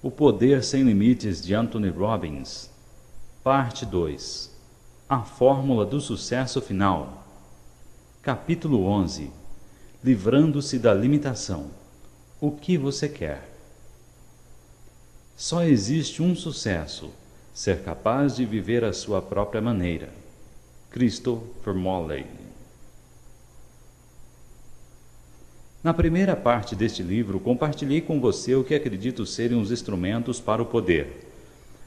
O Poder Sem Limites de Anthony Robbins. Parte 2. A Fórmula do Sucesso Final. Capítulo 11. Livrando-se da limitação. O que você quer? Só existe um sucesso: ser capaz de viver à sua própria maneira. Christopher Morley. Na primeira parte deste livro, compartilhei com você o que acredito serem os instrumentos para o poder.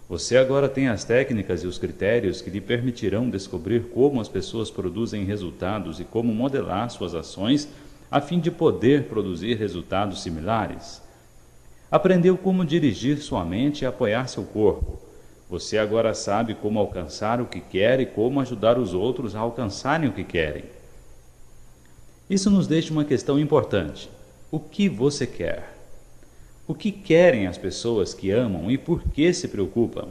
Você agora tem as técnicas e os critérios que lhe permitirão descobrir como as pessoas produzem resultados e como modelar suas ações a fim de poder produzir resultados similares. Aprendeu como dirigir sua mente e apoiar seu corpo. Você agora sabe como alcançar o que quer e como ajudar os outros a alcançarem o que querem. Isso nos deixa uma questão importante: o que você quer? O que querem as pessoas que amam e por que se preocupam?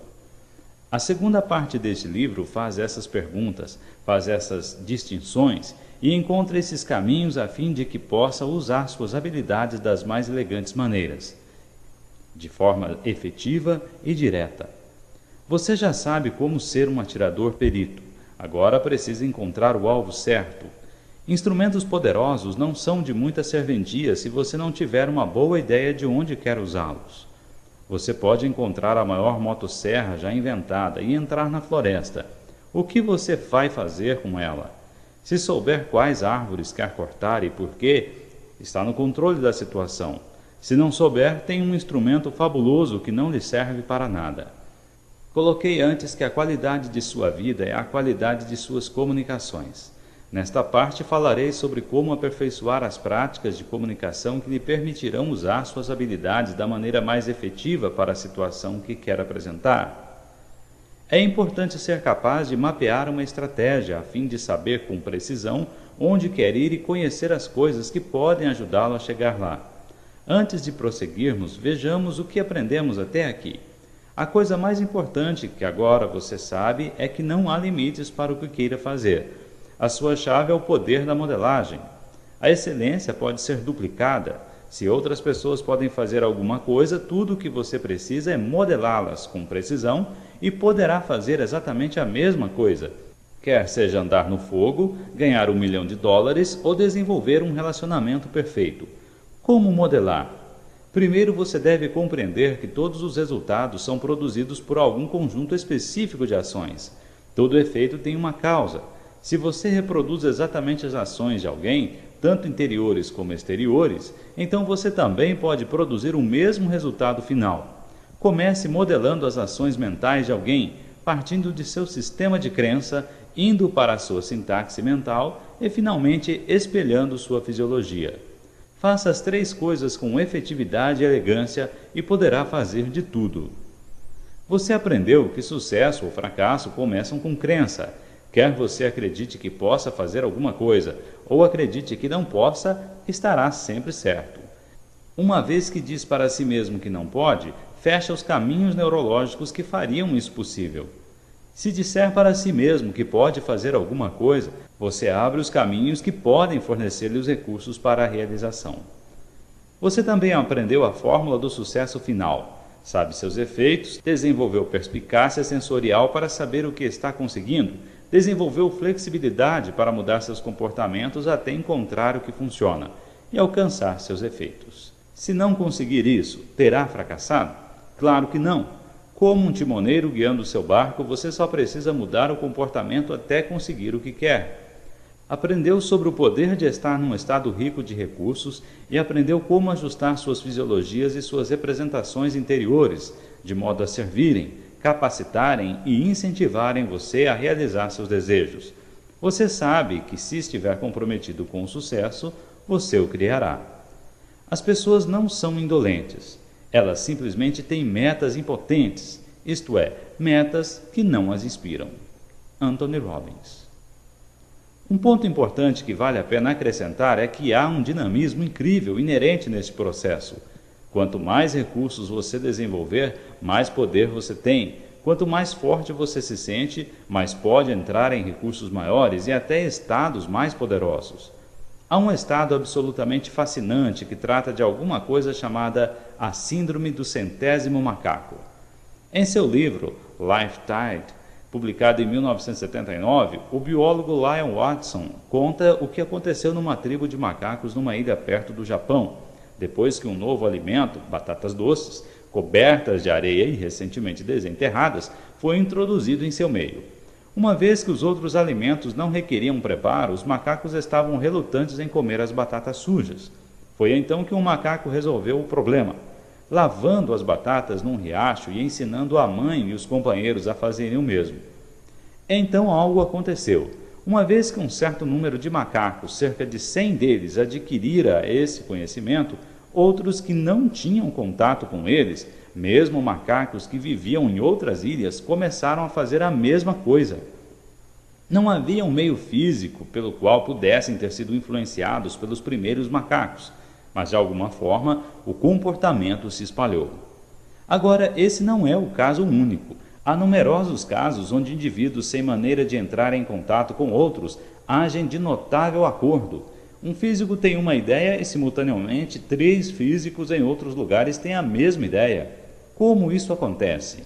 A segunda parte deste livro faz essas perguntas, faz essas distinções e encontra esses caminhos a fim de que possa usar suas habilidades das mais elegantes maneiras, de forma efetiva e direta. Você já sabe como ser um atirador perito. Agora precisa encontrar o alvo certo. Instrumentos poderosos não são de muita serventia se você não tiver uma boa ideia de onde quer usá-los. Você pode encontrar a maior motosserra já inventada e entrar na floresta. O que você vai fazer com ela? Se souber quais árvores quer cortar e por quê, está no controle da situação. Se não souber, tem um instrumento fabuloso que não lhe serve para nada. Coloquei antes que a qualidade de sua vida é a qualidade de suas comunicações. Nesta parte falarei sobre como aperfeiçoar as práticas de comunicação que lhe permitirão usar suas habilidades da maneira mais efetiva para a situação que quer apresentar. É importante ser capaz de mapear uma estratégia a fim de saber com precisão onde quer ir e conhecer as coisas que podem ajudá-lo a chegar lá. Antes de prosseguirmos, vejamos o que aprendemos até aqui. A coisa mais importante que agora você sabe é que não há limites para o que queira fazer. A sua chave é o poder da modelagem. A excelência pode ser duplicada. Se outras pessoas podem fazer alguma coisa, tudo o que você precisa é modelá-las com precisão e poderá fazer exatamente a mesma coisa, quer seja andar no fogo, ganhar $1 milhão ou desenvolver um relacionamento perfeito. Como modelar? Primeiro, você deve compreender que todos os resultados são produzidos por algum conjunto específico de ações. Todo efeito tem uma causa. Se você reproduz exatamente as ações de alguém, tanto interiores como exteriores, então você também pode produzir o mesmo resultado final. Comece modelando as ações mentais de alguém, partindo de seu sistema de crença, indo para a sua sintaxe mental e finalmente espelhando sua fisiologia. Faça as 3 coisas com efetividade e elegância e poderá fazer de tudo. Você aprendeu que sucesso ou fracasso começam com crença. Quer você acredite que possa fazer alguma coisa, ou acredite que não possa, estará sempre certo. Uma vez que diz para si mesmo que não pode, fecha os caminhos neurológicos que fariam isso possível. Se disser para si mesmo que pode fazer alguma coisa, você abre os caminhos que podem fornecer-lhe os recursos para a realização. Você também aprendeu a fórmula do sucesso final. Sabe seus efeitos, desenvolveu perspicácia sensorial para saber o que está conseguindo, desenvolveu flexibilidade para mudar seus comportamentos até encontrar o que funciona e alcançar seus efeitos. Se não conseguir isso, terá fracassado? Claro que não. Como um timoneiro guiando seu barco, você só precisa mudar o comportamento até conseguir o que quer. Aprendeu sobre o poder de estar num estado rico de recursos e aprendeu como ajustar suas fisiologias e suas representações interiores, de modo a servirem, capacitarem e incentivarem você a realizar seus desejos. Você sabe que se estiver comprometido com o sucesso, você o criará. As pessoas não são indolentes. Elas simplesmente têm metas impotentes, isto é, metas que não as inspiram. Anthony Robbins. Um ponto importante que vale a pena acrescentar é que há um dinamismo incrível inerente neste processo. Quanto mais recursos você desenvolver, mais poder você tem. Quanto mais forte você se sente, mais pode entrar em recursos maiores e até estados mais poderosos. Há um estado absolutamente fascinante que trata de alguma coisa chamada a Síndrome do Centésimo Macaco. Em seu livro, Life Tide, publicado em 1979, o biólogo Lyon Watson conta o que aconteceu numa tribo de macacos numa ilha perto do Japão, depois que um novo alimento, batatas doces, cobertas de areia e recentemente desenterradas, foi introduzido em seu meio. Uma vez que os outros alimentos não requeriam preparo, os macacos estavam relutantes em comer as batatas sujas. Foi então que um macaco resolveu o problema, lavando as batatas num riacho e ensinando a mãe e os companheiros a fazerem o mesmo. Então algo aconteceu. Uma vez que um certo número de macacos, cerca de 100 deles, adquirira esse conhecimento, outros que não tinham contato com eles, mesmo macacos que viviam em outras ilhas, começaram a fazer a mesma coisa. Não havia um meio físico pelo qual pudessem ter sido influenciados pelos primeiros macacos, mas de alguma forma o comportamento se espalhou. Agora, esse não é o caso único. Há numerosos casos onde indivíduos sem maneira de entrar em contato com outros agem de notável acordo. Um físico tem uma ideia e, simultaneamente, 3 físicos em outros lugares têm a mesma ideia. Como isso acontece?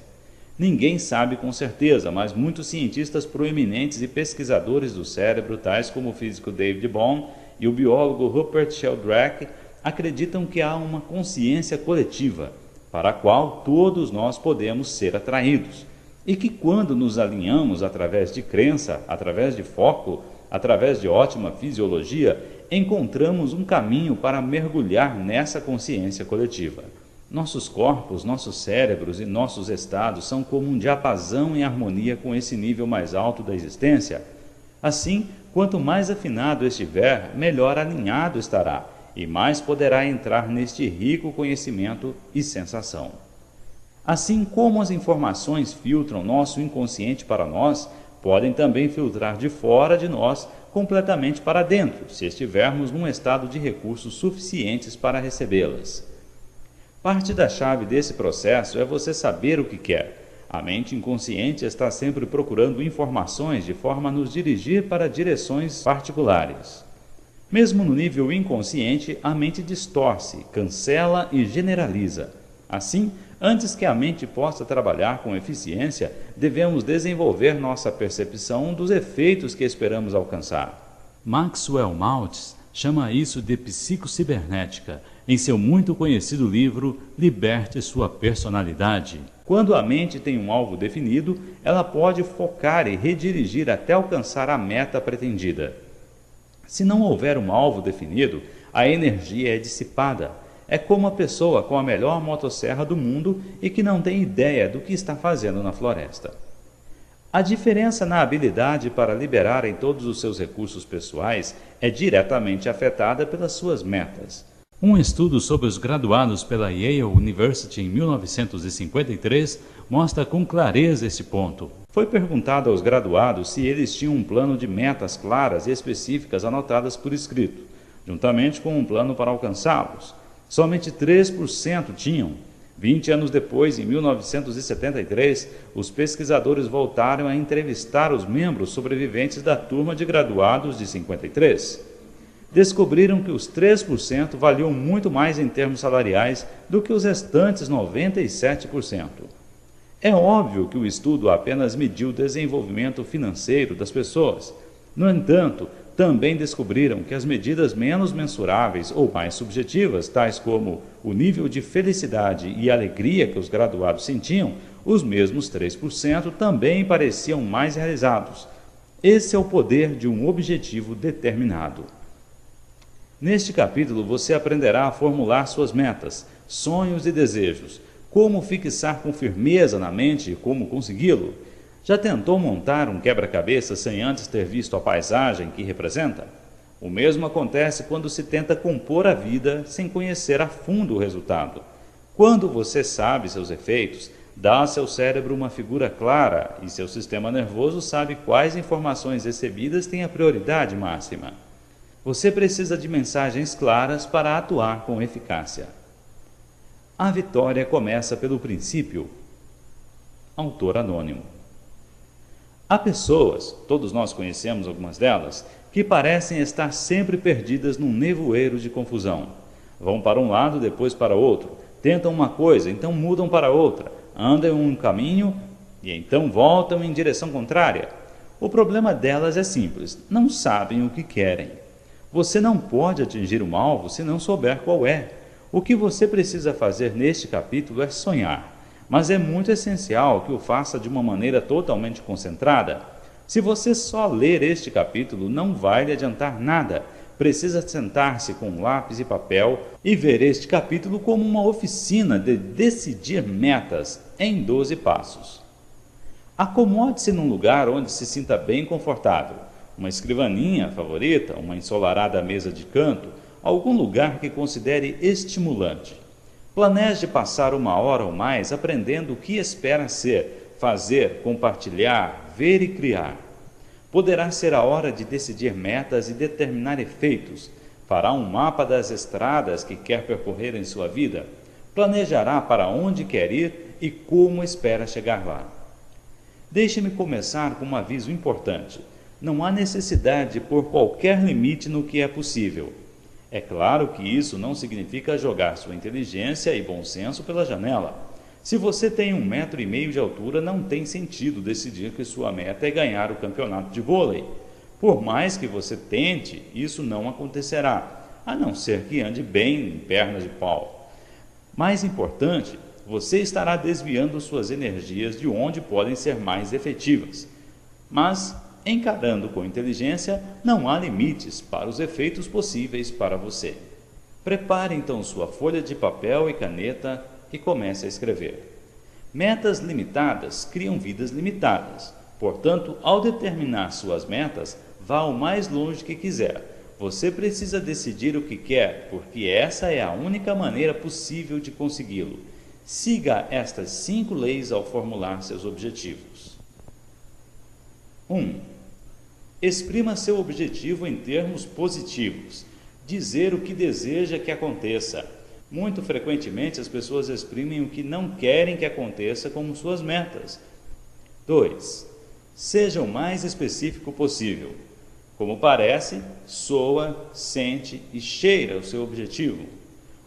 Ninguém sabe com certeza, mas muitos cientistas proeminentes e pesquisadores do cérebro, tais como o físico David Bohm e o biólogo Rupert Sheldrake, acreditam que há uma consciência coletiva, para a qual todos nós podemos ser atraídos, e que quando nos alinhamos através de crença, através de foco, através de ótima fisiologia, encontramos um caminho para mergulhar nessa consciência coletiva. Nossos corpos, nossos cérebros e nossos estados são como um diapasão em harmonia com esse nível mais alto da existência. Assim, quanto mais afinado estiver, melhor alinhado estará, e mais poderá entrar neste rico conhecimento e sensação. Assim como as informações filtram nosso inconsciente para nós, podem também filtrar de fora de nós completamente para dentro, se estivermos num estado de recursos suficientes para recebê-las. Parte da chave desse processo é você saber o que quer. A mente inconsciente está sempre procurando informações de forma a nos dirigir para direções particulares. Mesmo no nível inconsciente, a mente distorce, cancela e generaliza. Assim, antes que a mente possa trabalhar com eficiência, devemos desenvolver nossa percepção dos efeitos que esperamos alcançar. Maxwell Maltz chama isso de psicocibernética, em seu muito conhecido livro Liberte Sua Personalidade. Quando a mente tem um alvo definido, ela pode focar e redirigir até alcançar a meta pretendida. Se não houver um alvo definido, a energia é dissipada. É como a pessoa com a melhor motosserra do mundo e que não tem ideia do que está fazendo na floresta. A diferença na habilidade para liberarem todos os seus recursos pessoais é diretamente afetada pelas suas metas. Um estudo sobre os graduados pela Yale University em 1953 mostra com clareza esse ponto. Foi perguntado aos graduados se eles tinham um plano de metas claras e específicas anotadas por escrito, juntamente com um plano para alcançá-los. Somente 3% tinham. 20 anos depois, em 1973, os pesquisadores voltaram a entrevistar os membros sobreviventes da turma de graduados de 53. Descobriram que os 3% valiam muito mais em termos salariais do que os restantes 97%. É óbvio que o estudo apenas mediu o desenvolvimento financeiro das pessoas. No entanto, também descobriram que as medidas menos mensuráveis ou mais subjetivas, tais como o nível de felicidade e alegria que os graduados sentiam, os mesmos 3% também pareciam mais realizados. Esse é o poder de um objetivo determinado. Neste capítulo você aprenderá a formular suas metas, sonhos e desejos, como fixar com firmeza na mente e como consegui-lo. Já tentou montar um quebra-cabeça sem antes ter visto a paisagem que representa? O mesmo acontece quando se tenta compor a vida sem conhecer a fundo o resultado. Quando você sabe seus efeitos, dá a seu cérebro uma figura clara e seu sistema nervoso sabe quais informações recebidas têm a prioridade máxima. Você precisa de mensagens claras para atuar com eficácia. A vitória começa pelo princípio. Autor anônimo. Há pessoas, todos nós conhecemos algumas delas, que parecem estar sempre perdidas num nevoeiro de confusão. Vão para um lado, depois para outro. Tentam uma coisa, então mudam para outra. Andam em um caminho e então voltam em direção contrária. O problema delas é simples: não sabem o que querem. Você não pode atingir um alvo se não souber qual é. O que você precisa fazer neste capítulo é sonhar, mas é muito essencial que o faça de uma maneira totalmente concentrada. Se você só ler este capítulo, não vai lhe adiantar nada. Precisa sentar-se com lápis e papel e ver este capítulo como uma oficina de decidir metas em 12 passos. Acomode-se num lugar onde se sinta bem confortável. Uma escrivaninha favorita, uma ensolarada mesa de canto, algum lugar que considere estimulante. Planeje passar 1 hora ou mais aprendendo o que espera ser, fazer, compartilhar, ver e criar. Poderá ser a hora de decidir metas e determinar efeitos. Fará um mapa das estradas que quer percorrer em sua vida. Planejará para onde quer ir e como espera chegar lá. Deixe-me começar com um aviso importante. Não há necessidade de pôr qualquer limite no que é possível. É claro que isso não significa jogar sua inteligência e bom senso pela janela. Se você tem 1,5 metro de altura, não tem sentido decidir que sua meta é ganhar o campeonato de vôlei. Por mais que você tente, isso não acontecerá, a não ser que ande bem em pernas de pau. Mais importante, você estará desviando suas energias de onde podem ser mais efetivas. Mas, encarando com inteligência, não há limites para os efeitos possíveis para você. Prepare então sua folha de papel e caneta e comece a escrever. Metas limitadas criam vidas limitadas. Portanto, ao determinar suas metas, vá o mais longe que quiser. Você precisa decidir o que quer, porque essa é a única maneira possível de consegui-lo. Siga estas 5 leis ao formular seus objetivos. 1. Exprima seu objetivo em termos positivos. Dizer o que deseja que aconteça. Muito frequentemente as pessoas exprimem o que não querem que aconteça como suas metas. 2. Seja o mais específico possível. Como parece, soa, sente e cheira o seu objetivo.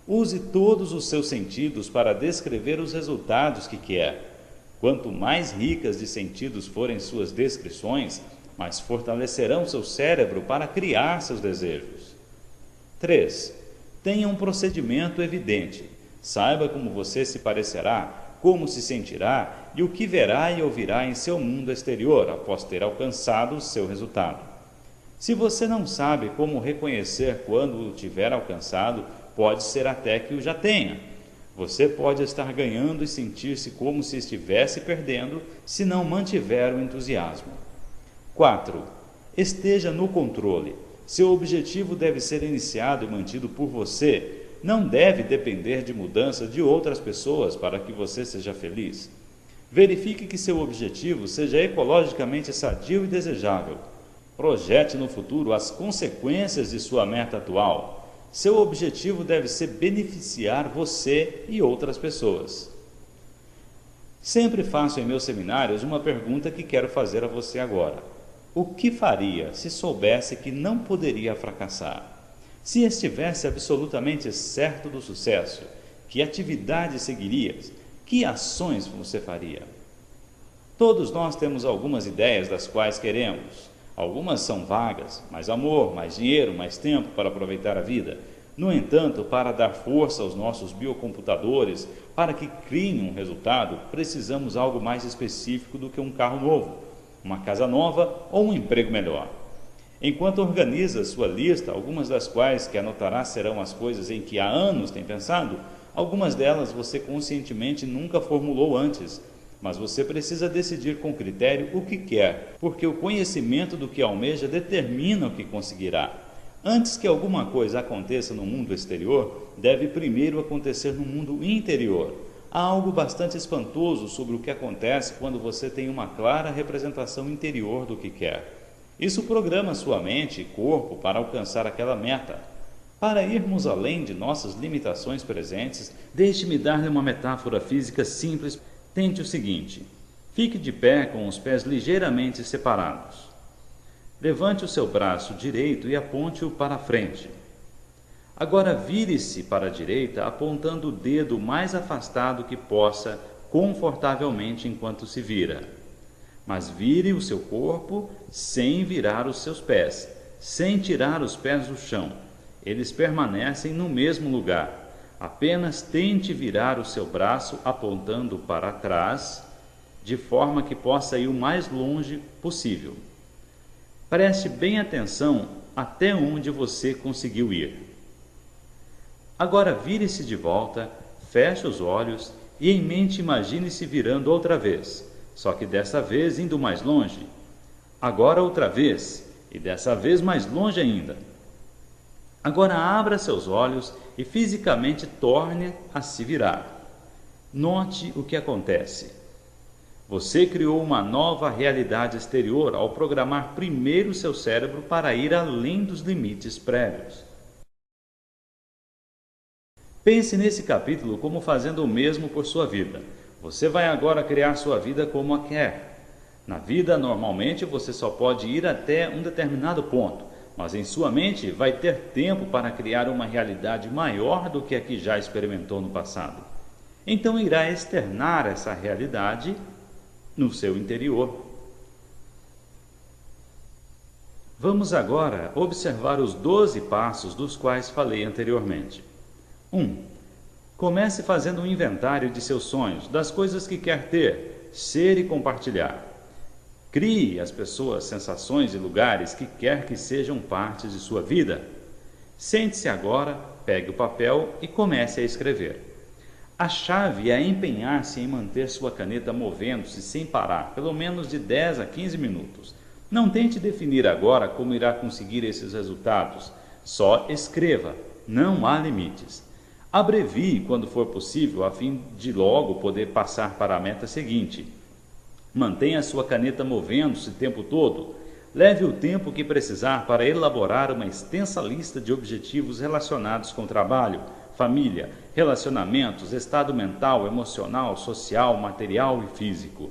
Use todos os seus sentidos para descrever os resultados que quer. Quanto mais ricas de sentidos forem suas descrições, mais fortalecerão seu cérebro para criar seus desejos. 3. Tenha um procedimento evidente. Saiba como você se parecerá, como se sentirá e o que verá e ouvirá em seu mundo exterior após ter alcançado o seu resultado. Se você não sabe como reconhecer quando o tiver alcançado, pode ser até que o já tenha. Você pode estar ganhando e sentir-se como se estivesse perdendo se não mantiver o entusiasmo. 4. Esteja no controle. Seu objetivo deve ser iniciado e mantido por você. Não deve depender de mudança de outras pessoas para que você seja feliz. Verifique que seu objetivo seja ecologicamente sadio e desejável. Projete no futuro as consequências de sua meta atual. Seu objetivo deve ser beneficiar você e outras pessoas. Sempre faço em meus seminários uma pergunta que quero fazer a você agora. O que faria se soubesse que não poderia fracassar? Se estivesse absolutamente certo do sucesso, que atividade seguiria? Que ações você faria? Todos nós temos algumas ideias das quais queremos. Algumas são vagas, mais amor, mais dinheiro, mais tempo para aproveitar a vida. No entanto, para dar força aos nossos biocomputadores, para que criem um resultado, precisamos algo mais específico do que um carro novo, uma casa nova ou um emprego melhor. Enquanto organiza sua lista, algumas das quais que anotará serão as coisas em que há anos tem pensado, algumas delas você conscientemente nunca formulou antes, mas você precisa decidir com critério o que quer, porque o conhecimento do que almeja determina o que conseguirá. Antes que alguma coisa aconteça no mundo exterior, deve primeiro acontecer no mundo interior. Há algo bastante espantoso sobre o que acontece quando você tem uma clara representação interior do que quer. Isso programa sua mente e corpo para alcançar aquela meta. Para irmos além de nossas limitações presentes, deixe-me dar-lhe uma metáfora física simples. Tente o seguinte: fique de pé com os pés ligeiramente separados. Levante o seu braço direito e aponte-o para a frente. Agora vire-se para a direita, apontando o dedo mais afastado que possa, confortavelmente enquanto se vira. Mas vire o seu corpo sem virar os seus pés, sem tirar os pés do chão. Eles permanecem no mesmo lugar. Apenas tente virar o seu braço apontando para trás, de forma que possa ir o mais longe possível. Preste bem atenção até onde você conseguiu ir. Agora vire-se de volta, feche os olhos e em mente imagine-se virando outra vez, só que dessa vez indo mais longe. Agora outra vez, e dessa vez mais longe ainda. Agora abra seus olhos e fisicamente torne a se virar. Note o que acontece. Você criou uma nova realidade exterior ao programar primeiro seu cérebro para ir além dos limites prévios. Pense nesse capítulo como fazendo o mesmo por sua vida. Você vai agora criar sua vida como a quer. Na vida, normalmente, você só pode ir até um determinado ponto, mas em sua mente vai ter tempo para criar uma realidade maior do que a que já experimentou no passado. Então irá externar essa realidade no seu interior. Vamos agora observar os 12 passos dos quais falei anteriormente. 1. Comece fazendo um inventário de seus sonhos, das coisas que quer ter, ser e compartilhar. Crie as pessoas, sensações e lugares que quer que sejam partes de sua vida. Sente-se agora, pegue o papel e comece a escrever. A chave é empenhar-se em manter sua caneta movendo-se sem parar, pelo menos de 10 a 15 minutos. Não tente definir agora como irá conseguir esses resultados. Só escreva, não há limites. Abrevie quando for possível, a fim de logo poder passar para a meta seguinte. Mantenha sua caneta movendo-se o tempo todo. Leve o tempo que precisar para elaborar uma extensa lista de objetivos relacionados com trabalho, família, relacionamentos, estado mental, emocional, social, material e físico.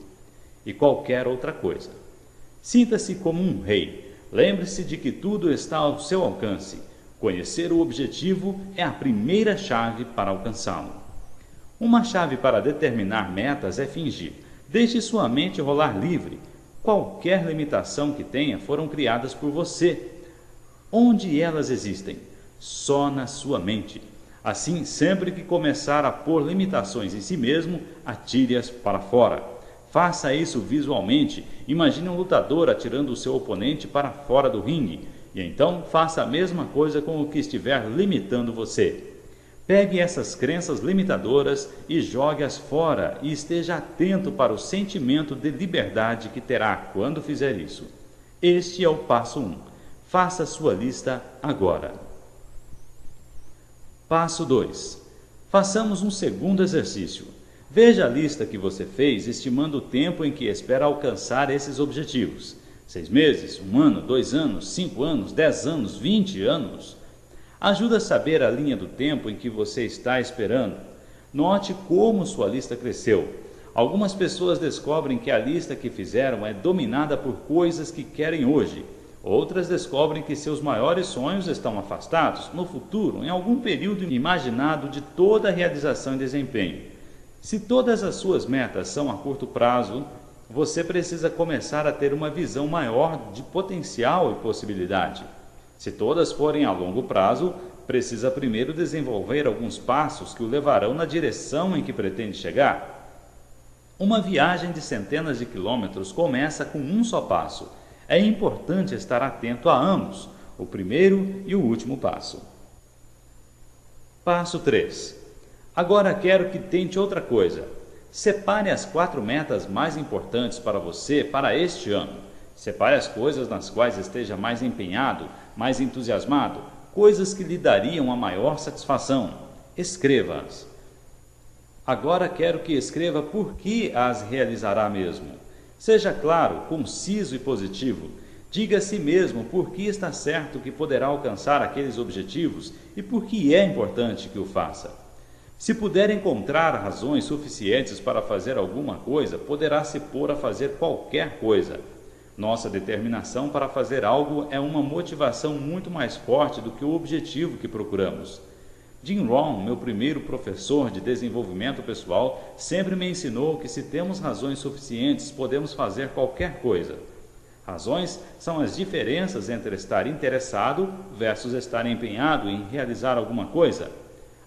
E qualquer outra coisa. Sinta-se como um rei. Lembre-se de que tudo está ao seu alcance. Conhecer o objetivo é a primeira chave para alcançá-lo. Uma chave para determinar metas é fingir. Deixe sua mente rolar livre. Qualquer limitação que tenha foram criadas por você. Onde elas existem? Só na sua mente. Assim, sempre que começar a pôr limitações em si mesmo, atire-as para fora. Faça isso visualmente. Imagine um lutador atirando o seu oponente para fora do ringue. E então faça a mesma coisa com o que estiver limitando você. Pegue essas crenças limitadoras e jogue-as fora e esteja atento para o sentimento de liberdade que terá quando fizer isso. Este é o passo 1. Faça sua lista agora. Passo 2. Façamos um segundo exercício. Veja a lista que você fez, estimando o tempo em que espera alcançar esses objetivos. 6 meses, 1 ano, 2 anos, 5 anos, 10 anos, 20 anos. Ajuda a saber a linha do tempo em que você está esperando. Note como sua lista cresceu. Algumas pessoas descobrem que a lista que fizeram é dominada por coisas que querem hoje. Outras descobrem que seus maiores sonhos estão afastados, no futuro, em algum período imaginado de toda a realização e desempenho. Se todas as suas metas são a curto prazo, você precisa começar a ter uma visão maior de potencial e possibilidade. Se todas forem a longo prazo, precisa primeiro desenvolver alguns passos que o levarão na direção em que pretende chegar. Uma viagem de centenas de quilômetros começa com um só passo. É importante estar atento a ambos, o primeiro e o último passo. Passo 3. Agora quero que tente outra coisa. Separe as 4 metas mais importantes para você para este ano. Separe as coisas nas quais esteja mais empenhado, mais entusiasmado, coisas que lhe dariam a maior satisfação. Escreva-as. Agora quero que escreva por que as realizará mesmo. Seja claro, conciso e positivo. Diga a si mesmo por que está certo que poderá alcançar aqueles objetivos e por que é importante que o faça. Se puder encontrar razões suficientes para fazer alguma coisa, poderá se pôr a fazer qualquer coisa. Nossa determinação para fazer algo é uma motivação muito mais forte do que o objetivo que procuramos. Jim Rohn, meu primeiro professor de desenvolvimento pessoal, sempre me ensinou que se temos razões suficientes, podemos fazer qualquer coisa. Razões são as diferenças entre estar interessado versus estar empenhado em realizar alguma coisa.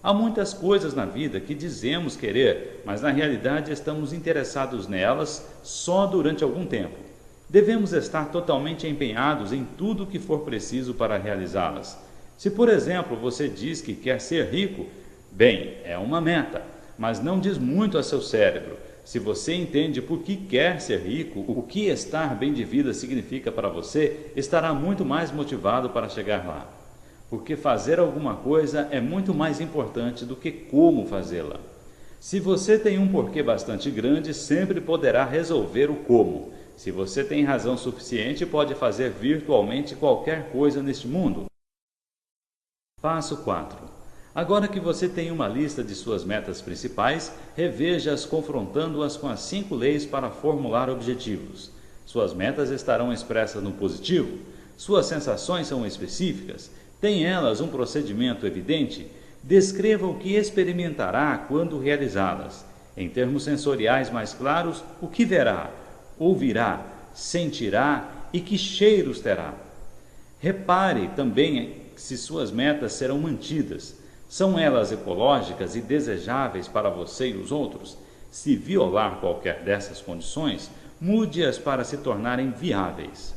Há muitas coisas na vida que dizemos querer, mas na realidade estamos interessados nelas só durante algum tempo. Devemos estar totalmente empenhados em tudo o que for preciso para realizá-las. Se, por exemplo, você diz que quer ser rico, bem, é uma meta, mas não diz muito a seu cérebro. Se você entende por que quer ser rico, o que estar bem de vida significa para você, estará muito mais motivado para chegar lá. Porque fazer alguma coisa é muito mais importante do que como fazê-la. Se você tem um porquê bastante grande, sempre poderá resolver o como. Se você tem razão suficiente, pode fazer virtualmente qualquer coisa neste mundo. Passo 4. Agora que você tem uma lista de suas metas principais, reveja-as confrontando-as com as 5 leis para formular objetivos. Suas metas estarão expressas no positivo? Suas sensações são específicas? Têm elas um procedimento evidente? Descreva o que experimentará quando realizá-las. Em termos sensoriais mais claros, o que verá, ouvirá, sentirá e que cheiros terá. Repare também se suas metas serão mantidas. São elas ecológicas e desejáveis para você e os outros? Se violar qualquer dessas condições, mude-as para se tornarem viáveis.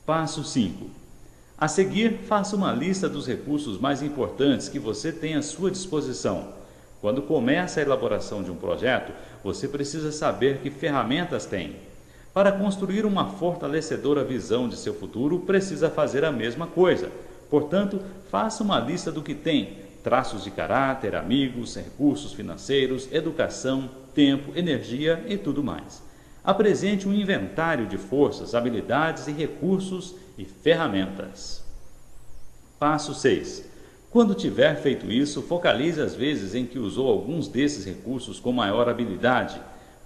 Passo 5. A seguir, faça uma lista dos recursos mais importantes que você tem à sua disposição. Quando começa a elaboração de um projeto, você precisa saber que ferramentas tem. Para construir uma fortalecedora visão de seu futuro, precisa fazer a mesma coisa. Portanto, faça uma lista do que tem: traços de caráter, amigos, recursos financeiros, educação, tempo, energia e tudo mais. Apresente um inventário de forças, habilidades e recursos e ferramentas. Passo 6. Quando tiver feito isso, focalize as vezes em que usou alguns desses recursos com maior habilidade.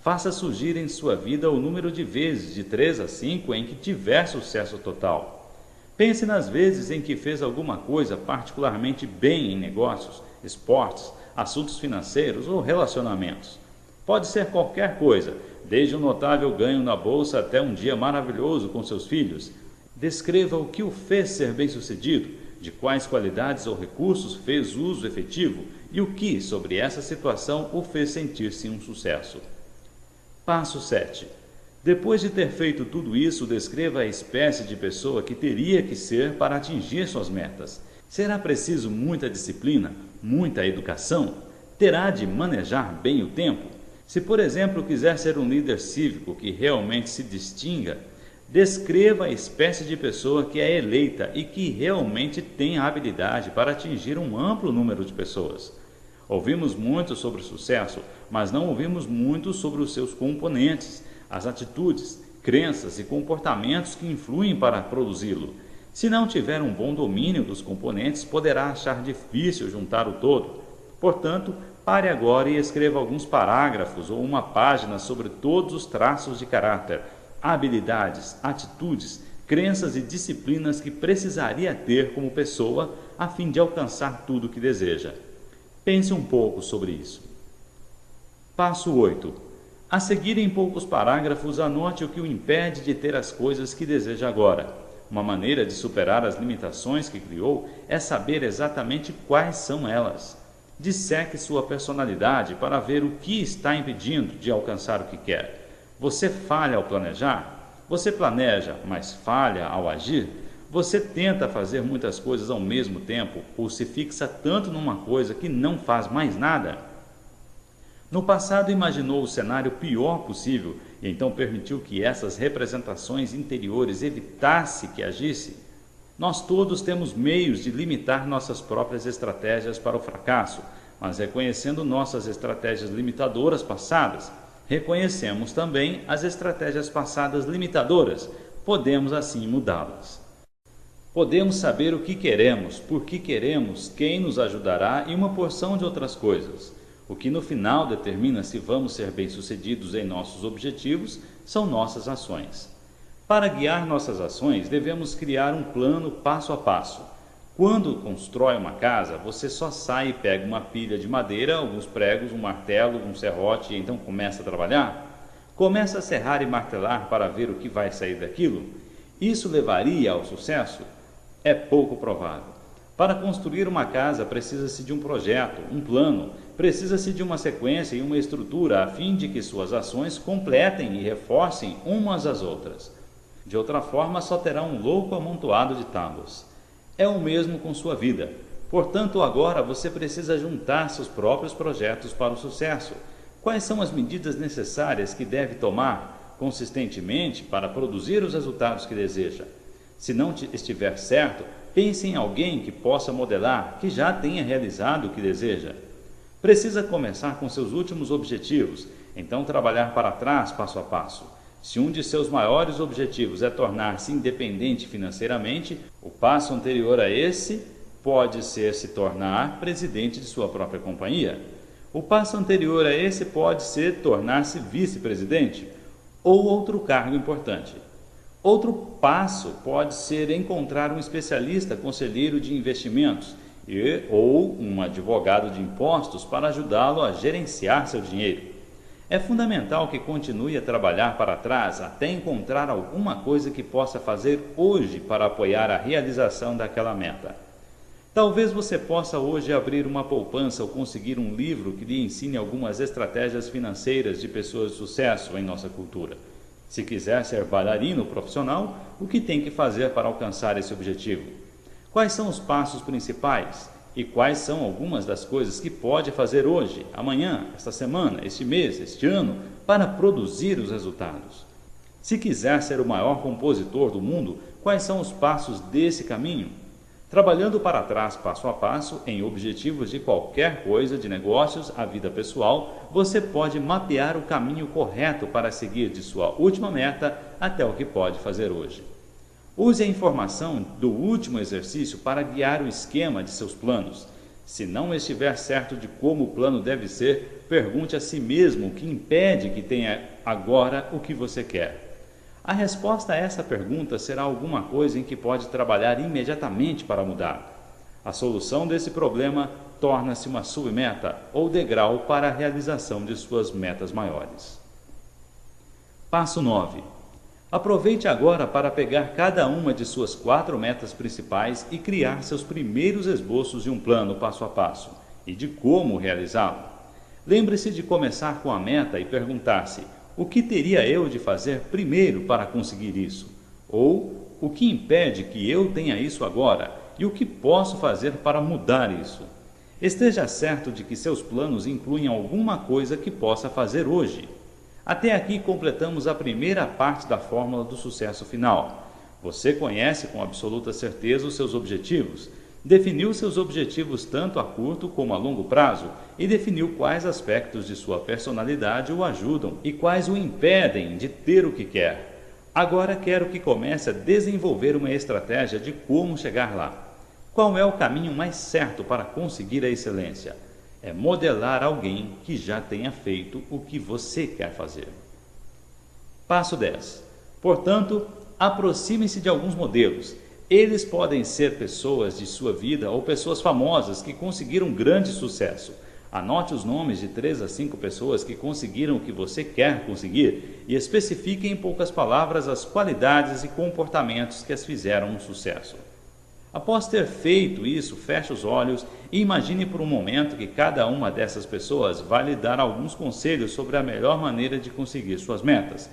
Faça surgir em sua vida o número de vezes, de 3 a 5, em que tiver sucesso total. Pense nas vezes em que fez alguma coisa particularmente bem em negócios, esportes, assuntos financeiros ou relacionamentos. Pode ser qualquer coisa, desde um notável ganho na bolsa até um dia maravilhoso com seus filhos. Descreva o que o fez ser bem-sucedido, de quais qualidades ou recursos fez uso efetivo e o que, sobre essa situação, o fez sentir-se um sucesso. Passo 7. Depois de ter feito tudo isso, descreva a espécie de pessoa que teria que ser para atingir suas metas. Será preciso muita disciplina, muita educação? Terá de manejar bem o tempo? Se, por exemplo, quiser ser um líder cívico que realmente se distinga, descreva a espécie de pessoa que é eleita e que realmente tem a habilidade para atingir um amplo número de pessoas. Ouvimos muito sobre sucesso, mas não ouvimos muito sobre os seus componentes, as atitudes, crenças e comportamentos que influem para produzi-lo. Se não tiver um bom domínio dos componentes, poderá achar difícil juntar o todo. Portanto, pare agora e escreva alguns parágrafos ou uma página sobre todos os traços de caráter, habilidades, atitudes, crenças e disciplinas que precisaria ter como pessoa a fim de alcançar tudo o que deseja. Pense um pouco sobre isso. Passo 8. A seguir, em poucos parágrafos, anote o que o impede de ter as coisas que deseja agora. Uma maneira de superar as limitações que criou é saber exatamente quais são elas. Disseque sua personalidade para ver o que está impedindo de alcançar o que quer. Você falha ao planejar? Você planeja, mas falha ao agir? Você tenta fazer muitas coisas ao mesmo tempo ou se fixa tanto numa coisa que não faz mais nada? No passado imaginou o cenário pior possível e então permitiu que essas representações interiores evitasse que agisse? Nós todos temos meios de limitar nossas próprias estratégias para o fracasso, mas reconhecendo nossas estratégias limitadoras passadas, reconhecemos também as estratégias passadas limitadoras, podemos assim mudá-las. Podemos saber o que queremos, por que queremos, quem nos ajudará e uma porção de outras coisas. O que no final determina se vamos ser bem-sucedidos em nossos objetivos são nossas ações. Para guiar nossas ações, devemos criar um plano passo a passo. Quando constrói uma casa, você só sai e pega uma pilha de madeira, alguns pregos, um martelo, um serrote e então começa a trabalhar? Começa a serrar e martelar para ver o que vai sair daquilo? Isso levaria ao sucesso? É pouco provável. Para construir uma casa, precisa-se de um projeto, um plano, precisa-se de uma sequência e uma estrutura a fim de que suas ações completem e reforcem umas às outras. De outra forma, só terá um louco amontoado de tábuas. É o mesmo com sua vida. Portanto, agora você precisa juntar seus próprios projetos para o sucesso. Quais são as medidas necessárias que deve tomar consistentemente para produzir os resultados que deseja? Se não estiver certo, pense em alguém que possa modelar, que já tenha realizado o que deseja. Precisa começar com seus últimos objetivos, então trabalhar para trás passo a passo. Se um de seus maiores objetivos é tornar-se independente financeiramente, o passo anterior a esse pode ser se tornar presidente de sua própria companhia. O passo anterior a esse pode ser tornar-se vice-presidente ou outro cargo importante. Outro passo pode ser encontrar um especialista conselheiro de investimentos ou um advogado de impostos para ajudá-lo a gerenciar seu dinheiro. É fundamental que continue a trabalhar para trás até encontrar alguma coisa que possa fazer hoje para apoiar a realização daquela meta. Talvez você possa hoje abrir uma poupança ou conseguir um livro que lhe ensine algumas estratégias financeiras de pessoas de sucesso em nossa cultura. Se quiser ser bailarino profissional, o que tem que fazer para alcançar esse objetivo? Quais são os passos principais? E quais são algumas das coisas que pode fazer hoje, amanhã, esta semana, este mês, este ano, para produzir os resultados? Se quiser ser o maior compositor do mundo, quais são os passos desse caminho? Trabalhando para trás passo a passo em objetivos de qualquer coisa de negócios à vida pessoal, você pode mapear o caminho correto para seguir de sua última meta até o que pode fazer hoje. Use a informação do último exercício para guiar o esquema de seus planos. Se não estiver certo de como o plano deve ser, pergunte a si mesmo o que impede que tenha agora o que você quer. A resposta a essa pergunta será alguma coisa em que pode trabalhar imediatamente para mudar. A solução desse problema torna-se uma submeta ou degrau para a realização de suas metas maiores. Passo 9. Aproveite agora para pegar cada uma de suas 4 metas principais e criar seus primeiros esboços de um plano passo a passo e de como realizá-lo. Lembre-se de começar com a meta e perguntar-se: o que teria eu de fazer primeiro para conseguir isso? Ou o que impede que eu tenha isso agora e o que posso fazer para mudar isso? Esteja certo de que seus planos incluem alguma coisa que possa fazer hoje. Até aqui completamos a primeira parte da fórmula do sucesso final. Você conhece com absoluta certeza os seus objetivos, definiu seus objetivos tanto a curto como a longo prazo e definiu quais aspectos de sua personalidade o ajudam e quais o impedem de ter o que quer. Agora quero que comece a desenvolver uma estratégia de como chegar lá. Qual é o caminho mais certo para conseguir a excelência? É modelar alguém que já tenha feito o que você quer fazer. Passo 10. Portanto, aproxime-se de alguns modelos. Eles podem ser pessoas de sua vida ou pessoas famosas que conseguiram grande sucesso. Anote os nomes de 3 a 5 pessoas que conseguiram o que você quer conseguir e especifique em poucas palavras as qualidades e comportamentos que as fizeram um sucesso. Após ter feito isso, feche os olhos e imagine por um momento que cada uma dessas pessoas vai lhe dar alguns conselhos sobre a melhor maneira de conseguir suas metas.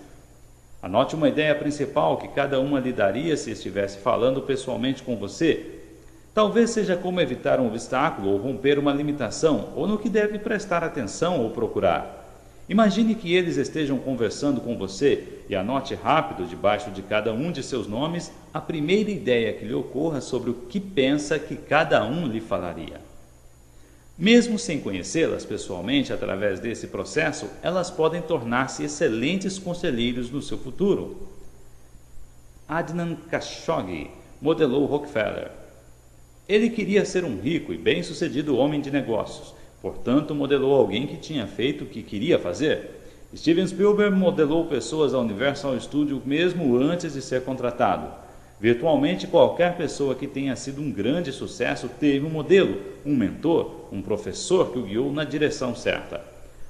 Anote uma ideia principal que cada uma lhe daria se estivesse falando pessoalmente com você. Talvez seja como evitar um obstáculo ou romper uma limitação, ou no que deve prestar atenção ou procurar. Imagine que eles estejam conversando com você e anote rápido, debaixo de cada um de seus nomes, a primeira ideia que lhe ocorra sobre o que pensa que cada um lhe falaria. Mesmo sem conhecê-las pessoalmente através desse processo, elas podem tornar-se excelentes conselheiros no seu futuro. Adnan Khashoggi modelou Rockefeller. Ele queria ser um rico e bem-sucedido homem de negócios. Portanto, modelou alguém que tinha feito o que queria fazer. Steven Spielberg modelou pessoas da Universal Studios mesmo antes de ser contratado. Virtualmente qualquer pessoa que tenha sido um grande sucesso teve um modelo, um mentor, um professor que o guiou na direção certa.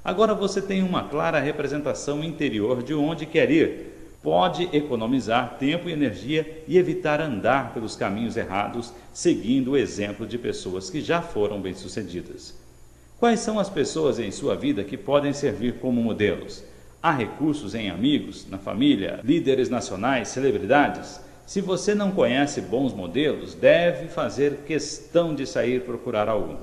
Agora você tem uma clara representação interior de onde quer ir. Pode economizar tempo e energia e evitar andar pelos caminhos errados, seguindo o exemplo de pessoas que já foram bem-sucedidas. Quais são as pessoas em sua vida que podem servir como modelos? Há recursos em amigos, na família, líderes nacionais, celebridades? Se você não conhece bons modelos, deve fazer questão de sair procurar algum.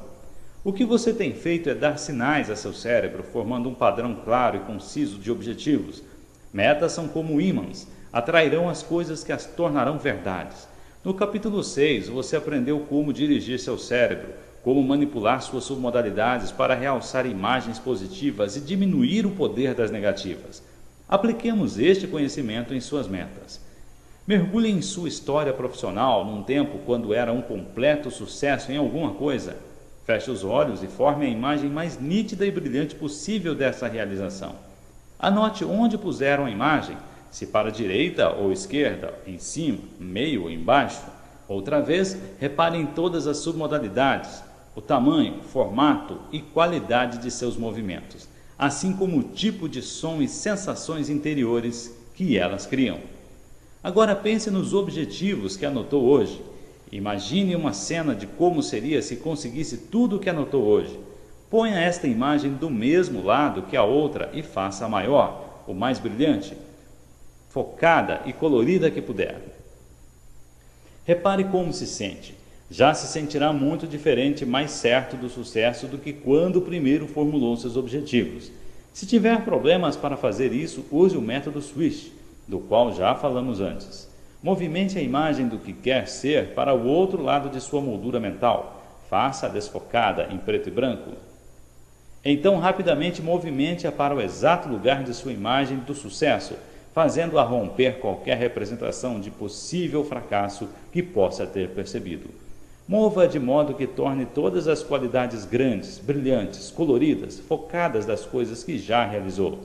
O que você tem feito é dar sinais a seu cérebro, formando um padrão claro e conciso de objetivos. Metas são como ímãs, atrairão as coisas que as tornarão verdades. No capítulo 6, você aprendeu como dirigir seu cérebro, como manipular suas submodalidades para realçar imagens positivas e diminuir o poder das negativas. Apliquemos este conhecimento em suas metas. Mergulhe em sua história profissional num tempo quando era um completo sucesso em alguma coisa. Feche os olhos e forme a imagem mais nítida e brilhante possível dessa realização. Anote onde puseram a imagem, se para a direita ou esquerda, em cima, meio ou embaixo. Outra vez, repare em todas as submodalidades, o tamanho, formato e qualidade de seus movimentos, assim como o tipo de som e sensações interiores que elas criam. Agora pense nos objetivos que anotou hoje. Imagine uma cena de como seria se conseguisse tudo o que anotou hoje. Ponha esta imagem do mesmo lado que a outra e faça a maior, o mais brilhante, focada e colorida que puder. Repare como se sente. Já se sentirá muito diferente e mais certo do sucesso do que quando primeiro formulou seus objetivos. Se tiver problemas para fazer isso, use o método SWISH, do qual já falamos antes. Movimente a imagem do que quer ser para o outro lado de sua moldura mental. Faça-a desfocada em preto e branco. Então, rapidamente movimente-a para o exato lugar de sua imagem do sucesso, fazendo-a romper qualquer representação de possível fracasso que possa ter percebido. Mova de modo que torne todas as qualidades grandes, brilhantes, coloridas, focadas das coisas que já realizou.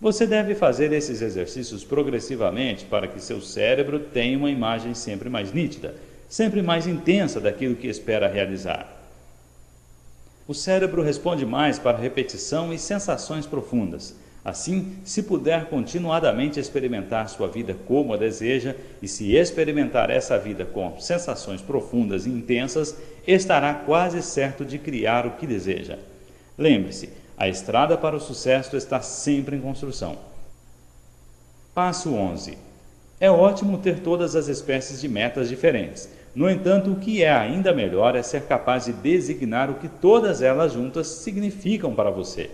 Você deve fazer esses exercícios progressivamente para que seu cérebro tenha uma imagem sempre mais nítida, sempre mais intensa daquilo que espera realizar. O cérebro responde mais para repetição e sensações profundas. Assim, se puder continuadamente experimentar sua vida como a deseja e se experimentar essa vida com sensações profundas e intensas, estará quase certo de criar o que deseja. Lembre-se, a estrada para o sucesso está sempre em construção. Passo 11. É ótimo ter todas as espécies de metas diferentes. No entanto, o que é ainda melhor é ser capaz de designar o que todas elas juntas significam para você.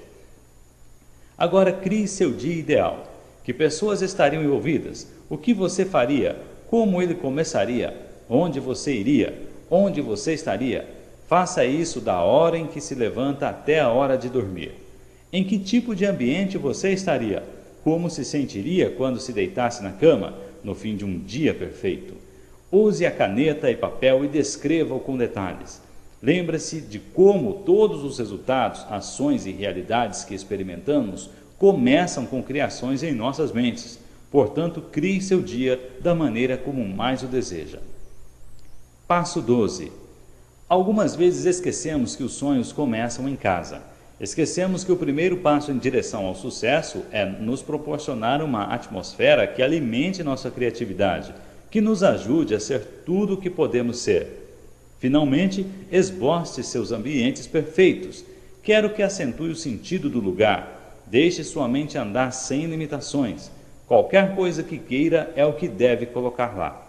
Agora crie seu dia ideal. Que pessoas estariam envolvidas? O que você faria? Como ele começaria? Onde você iria? Onde você estaria? Faça isso da hora em que se levanta até a hora de dormir. Em que tipo de ambiente você estaria? Como se sentiria quando se deitasse na cama, no fim de um dia perfeito? Use a caneta e papel e descreva-o com detalhes. Lembre-se de como todos os resultados, ações e realidades que experimentamos começam com criações em nossas mentes. Portanto, crie seu dia da maneira como mais o deseja. Passo 12. Algumas vezes esquecemos que os sonhos começam em casa. Esquecemos que o primeiro passo em direção ao sucesso é nos proporcionar uma atmosfera que alimente nossa criatividade, que nos ajude a ser tudo o que podemos ser. Finalmente, esboce seus ambientes perfeitos. Quero que acentue o sentido do lugar. Deixe sua mente andar sem limitações. Qualquer coisa que queira é o que deve colocar lá.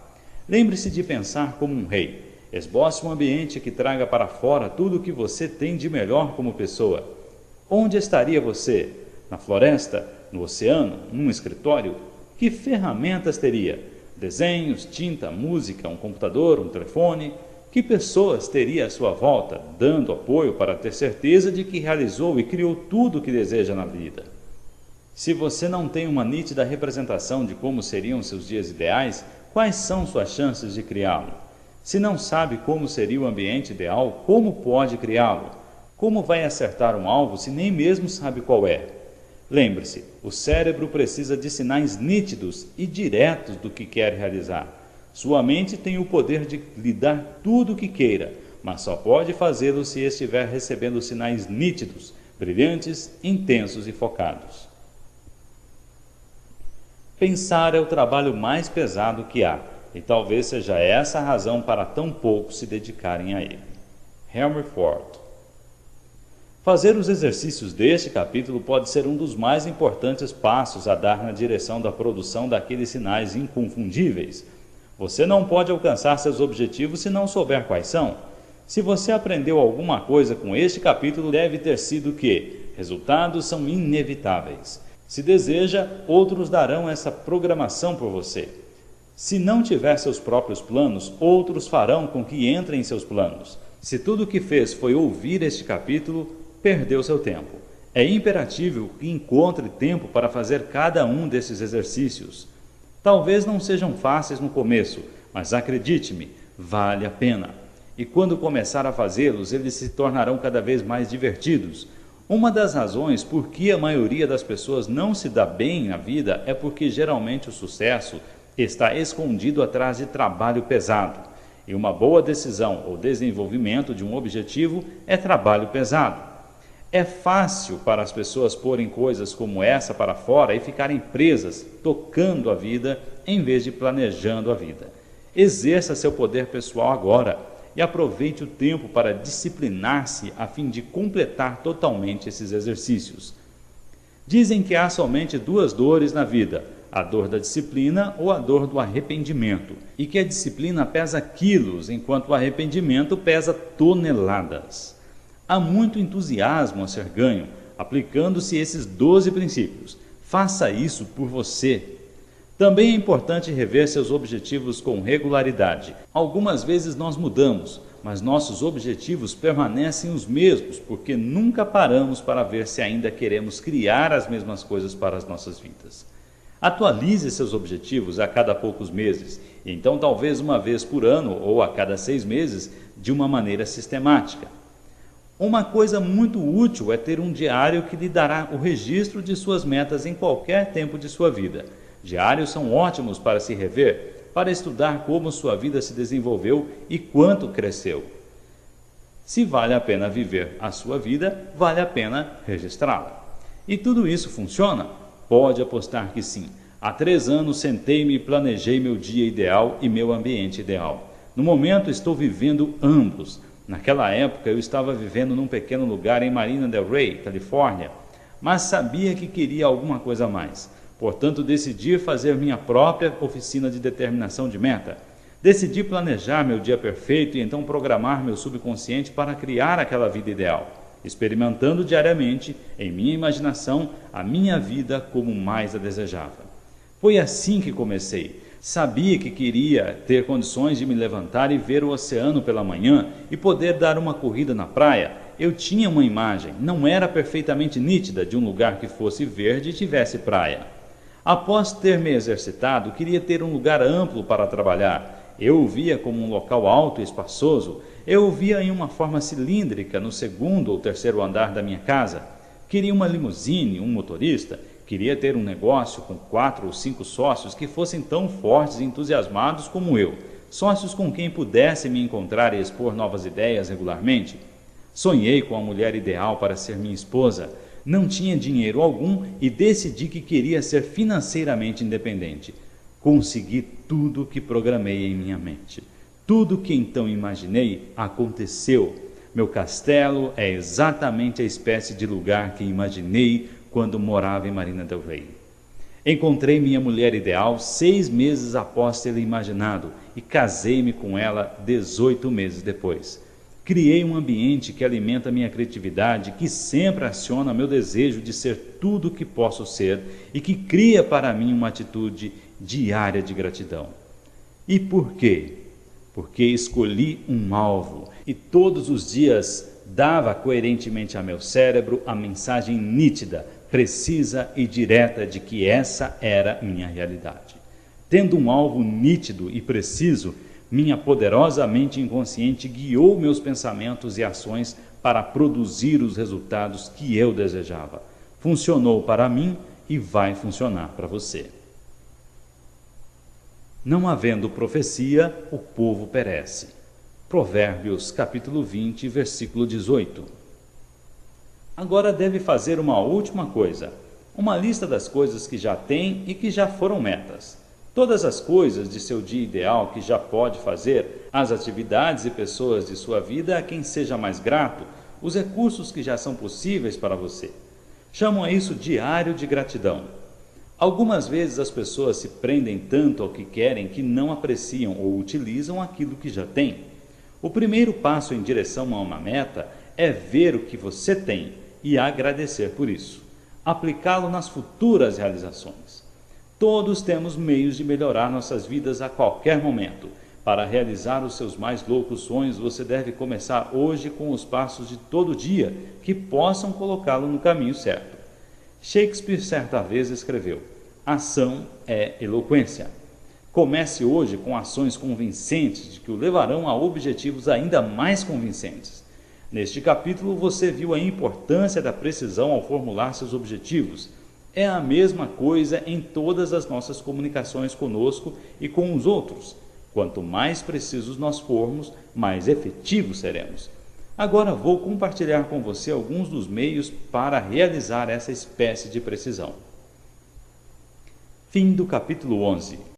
Lembre-se de pensar como um rei. Esboce um ambiente que traga para fora tudo o que você tem de melhor como pessoa. Onde estaria você? Na floresta? No oceano? Num escritório? Que ferramentas teria? Desenhos, tinta, música, um computador, um telefone? Que pessoas teria à sua volta, dando apoio para ter certeza de que realizou e criou tudo o que deseja na vida? Se você não tem uma nítida representação de como seriam seus dias ideais, quais são suas chances de criá-lo? Se não sabe como seria o ambiente ideal, como pode criá-lo? Como vai acertar um alvo se nem mesmo sabe qual é? Lembre-se, o cérebro precisa de sinais nítidos e diretos do que quer realizar. Sua mente tem o poder de lhe dar tudo o que queira, mas só pode fazê-lo se estiver recebendo sinais nítidos, brilhantes, intensos e focados. Pensar é o trabalho mais pesado que há, e talvez seja essa a razão para tão poucos se dedicarem a ele. Henry Ford. Fazer os exercícios deste capítulo pode ser um dos mais importantes passos a dar na direção da produção daqueles sinais inconfundíveis. Você não pode alcançar seus objetivos se não souber quais são. Se você aprendeu alguma coisa com este capítulo, deve ter sido que resultados são inevitáveis. Se deseja, outros darão essa programação por você. Se não tiver seus próprios planos, outros farão com que entrem em seus planos. Se tudo o que fez foi ouvir este capítulo, perdeu seu tempo. É imperativo que encontre tempo para fazer cada um desses exercícios. Talvez não sejam fáceis no começo, mas acredite-me, vale a pena. E quando começar a fazê-los, eles se tornarão cada vez mais divertidos. Uma das razões por que a maioria das pessoas não se dá bem na vida é porque geralmente o sucesso está escondido atrás de trabalho pesado. E uma boa decisão ou desenvolvimento de um objetivo é trabalho pesado. É fácil para as pessoas porem coisas como essa para fora e ficarem presas, tocando a vida, em vez de planejando a vida. Exerça seu poder pessoal agora e aproveite o tempo para disciplinar-se a fim de completar totalmente esses exercícios. Dizem que há somente duas dores na vida, a dor da disciplina ou a dor do arrependimento, e que a disciplina pesa quilos, enquanto o arrependimento pesa toneladas. Há muito entusiasmo a ser ganho, aplicando-se esses 12 princípios. Faça isso por você. Também é importante rever seus objetivos com regularidade. Algumas vezes nós mudamos, mas nossos objetivos permanecem os mesmos, porque nunca paramos para ver se ainda queremos criar as mesmas coisas para as nossas vidas. Atualize seus objetivos a cada poucos meses, então talvez uma vez por ano ou a cada 6 meses, de uma maneira sistemática. Uma coisa muito útil é ter um diário que lhe dará o registro de suas metas em qualquer tempo de sua vida. Diários são ótimos para se rever, para estudar como sua vida se desenvolveu e quanto cresceu. Se vale a pena viver a sua vida, vale a pena registrá-la. E tudo isso funciona? Pode apostar que sim. Há 3 anos sentei-me e planejei meu dia ideal e meu ambiente ideal. No momento estou vivendo ambos. Naquela época eu estava vivendo num pequeno lugar em Marina del Rey, Califórnia, mas sabia que queria alguma coisa a mais. Portanto, decidi fazer minha própria oficina de determinação de meta. Decidi planejar meu dia perfeito e então programar meu subconsciente para criar aquela vida ideal, experimentando diariamente, em minha imaginação, a minha vida como mais a desejava. Foi assim que comecei. Sabia que queria ter condições de me levantar e ver o oceano pela manhã e poder dar uma corrida na praia. Eu tinha uma imagem, não era perfeitamente nítida, de um lugar que fosse verde e tivesse praia. Após ter me exercitado, queria ter um lugar amplo para trabalhar. Eu o via como um local alto e espaçoso. Eu o via em uma forma cilíndrica no 2º ou 3º andar da minha casa. Queria uma limusine, um motorista. Queria ter um negócio com 4 ou 5 sócios que fossem tão fortes e entusiasmados como eu, sócios com quem pudesse me encontrar e expor novas ideias regularmente. Sonhei com a mulher ideal para ser minha esposa. Não tinha dinheiro algum e decidi que queria ser financeiramente independente. Consegui tudo o que programei em minha mente. Tudo o que então imaginei aconteceu. Meu castelo é exatamente a espécie de lugar que imaginei quando morava em Marina del Rey. Encontrei minha mulher ideal 6 meses após tê-la imaginado e casei-me com ela 18 meses depois. Criei um ambiente que alimenta minha criatividade, que sempre aciona meu desejo de ser tudo o que posso ser e que cria para mim uma atitude diária de gratidão. E por quê? Porque escolhi um alvo e todos os dias dava coerentemente a meu cérebro a mensagem nítida, precisa e direta de que essa era minha realidade. Tendo um alvo nítido e preciso, minha poderosa mente inconsciente guiou meus pensamentos e ações para produzir os resultados que eu desejava. Funcionou para mim e vai funcionar para você. Não havendo profecia, o povo perece. Provérbios capítulo 20, versículo 18. Agora deve fazer uma última coisa, uma lista das coisas que já tem e que já foram metas. Todas as coisas de seu dia ideal que já pode fazer, as atividades e pessoas de sua vida a quem seja mais grato, os recursos que já são possíveis para você. Chamam a isso diário de gratidão. Algumas vezes as pessoas se prendem tanto ao que querem que não apreciam ou utilizam aquilo que já têm. O primeiro passo em direção a uma meta é ver o que você tem e agradecer por isso. Aplicá-lo nas futuras realizações. Todos temos meios de melhorar nossas vidas a qualquer momento. Para realizar os seus mais loucos sonhos, você deve começar hoje com os passos de todo dia que possam colocá-lo no caminho certo. Shakespeare certa vez escreveu: ação é eloquência. Comece hoje com ações convincentes que o levarão a objetivos ainda mais convincentes. Neste capítulo você viu a importância da precisão ao formular seus objetivos. É a mesma coisa em todas as nossas comunicações conosco e com os outros. Quanto mais precisos nós formos, mais efetivos seremos. Agora vou compartilhar com você alguns dos meios para realizar essa espécie de precisão. Fim do capítulo 11.